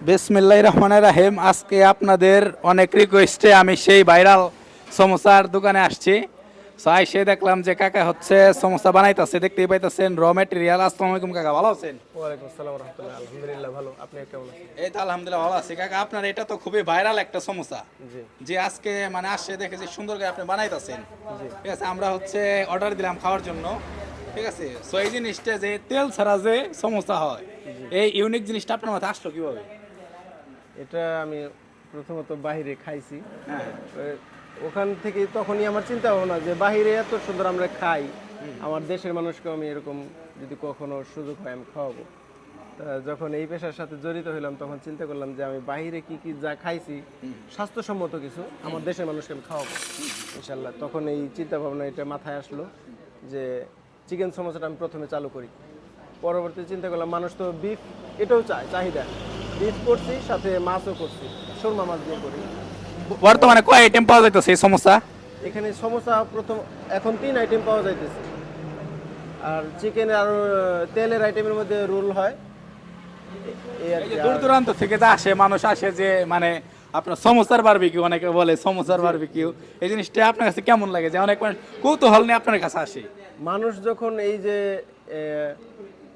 বিসমিল্লাহির রহমানির রহিম। আজকে আপনাদের অনেক রিকোয়েস্টে আমি সেই ভাইরাল সমোসার দোকানে আসছি। সো আইসে দেখলাম যে কাকা হচ্ছে সমোসা বানাইতেছে, দেখতেই পাইতেছেন র ম্যাটেরিয়াল। আসসালামু আলাইকুম কাকা, ভালো আছেন? ওয়ালাইকুম আসসালাম ওয়া রাহমাতুল্লাহ। আলহামদুলিল্লাহ ভালো। আপনি কেমন আছেন? এই তো আলহামদুলিল্লাহ ভালো আছি। কাকা আপনার এটা তো খুবই ভাইরাল একটা সমোসা, জি যে আজকে মানে আসছে দেখেছি সুন্দর করে আপনি বানাইতেছেন। জি। ঠিক আছে, আমরা হচ্ছে অর্ডার দিলাম খাওয়ার জন্য। ঠিক আছে, সো এই জিনিসটা যে তেল ছাড়া যে সমোসা হয়, এই ইউনিক জিনিসটা আপনার মাথায় আসলো কিভাবে? এটা আমি প্রথমত বাইরে খাইছি। হ্যাঁ, ওখান থেকে তখনই আমার চিন্তা ভাবনা যে বাইরে এত সুন্দর আমরা খাই, আমার দেশের মানুষকে আমি এরকম যদি কখনো সুযোগ হয় আমি খাওয়াবো। তা যখন এই পেশার সাথে জড়িত হলাম তখন চিন্তা করলাম যে আমি বাইরে কি কি যা খাইছি স্বাস্থ্যসম্মত কিছু আমার দেশের মানুষকে আমি খাওয়াবো ইনশাল্লাহ। তখন এই চিন্তা ভাবনা এটা মাথায় আসলো যে চিকেন সমোসাটা আমি প্রথমে চালু করি। পরবর্তী চিন্তা করলাম মানুষ তো বিফ এটাও চাহিদা, বিফ করছি সাথে মাছও করছি, সুরমা মাছ দিয়ে করি। বর্তমানে কয় আইটেম পাওয়া যাইতেছে এই সমোসা? এখানে সমোসা প্রথম এখন 3 আইটেম পাওয়া যাইতেছে, আর চিকেন আর তেলের আইটেমের মধ্যে রোল হয় এই আর এই কি। যে দূর দূরান্ত থেকে যে আসে মানুষ, আসে যে মানে আপনার সমোসার বারবিকিউ, অনেকে বলে সমোসার বারবিকিউ, এই জিনিসটা আপনার কাছে কেমন লাগে যে অনেক মানুষ কৌতূহল নিয়ে আপনার কাছে আসে? মানুষ যখন এই যে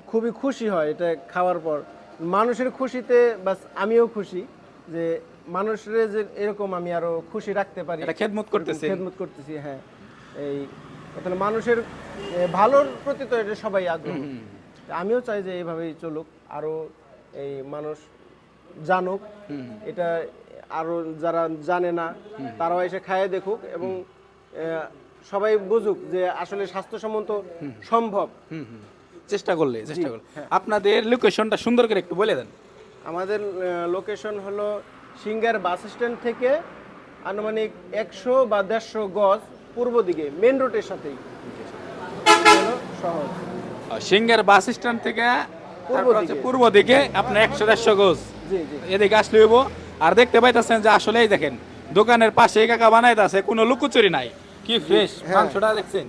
খুবই খুশি হয় এটা খাওয়ার পর, মানুষের খুশিতে বাস আমিও খুশি যে মানুষের যে এরকম আমি আরো খুশি রাখতে পারি, এটা খেদমত করতেছে। খেদমত করতেছি। হ্যাঁ, এই তাহলে মানুষের ভালোর প্রতি তো এটা সবাই আগ্রহ। আমিও চাই যে এইভাবেই চলুক, আরো এই মানুষ জানুক এটা, আরো যারা জানে না তারাও এসে খায় দেখুক এবং সবাই বুঝুক যে আসলে স্বাস্থ্যসম্মত সম্ভব। চেষ্টা করলে আপনাদের লোকেশনটা সুন্দর করে একটু বলে দেন। আমাদের লোকেশন হলো সিঙ্গার বাস স্ট্যান্ড থেকে আনুমানিক 100 বা 150 গজ পূর্ব দিকে মেন রোডের সাথেই হলো শহর। সিঙ্গার বাস স্ট্যান্ড থেকে পূর্ব দিকে আপনার 100-150 গজ জি জি এদিকে আসলে হইব। আর দেখতে পাইতেছেন যে আসলেই দেখেন দোকানের পাশে কাকা বানাইতেছে, কোনো লুকোচুরি নাই, কি ফ্রেশ মাংসটা দেখছেন,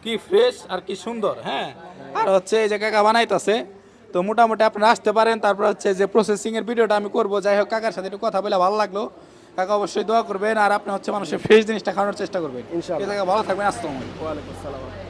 কি ফ্রেশ আর কি সুন্দর। হ্যাঁ, আর হচ্ছে এই যে কাকা বানাইতেছে, তো মোটামুটি আপনারা আসতে পারেন। তারপর হচ্ছে যে প্রসেসিং এর ভিডিওটা আমি করবো। যাই হোক, কাকার সাথে একটু কথা বলে ভালো লাগলো। কাকা অবশ্যই দোয়া করবেন, আর আপনি হচ্ছে মানুষের ফ্রেশ জিনিসটা খাওয়ানোর চেষ্টা করবেন। ইনশাআল্লাহ। এই জায়গায় ভালো থাকবেন। আসসালামু আলাইকুম। ওয়ালাইকুম আসসালাম।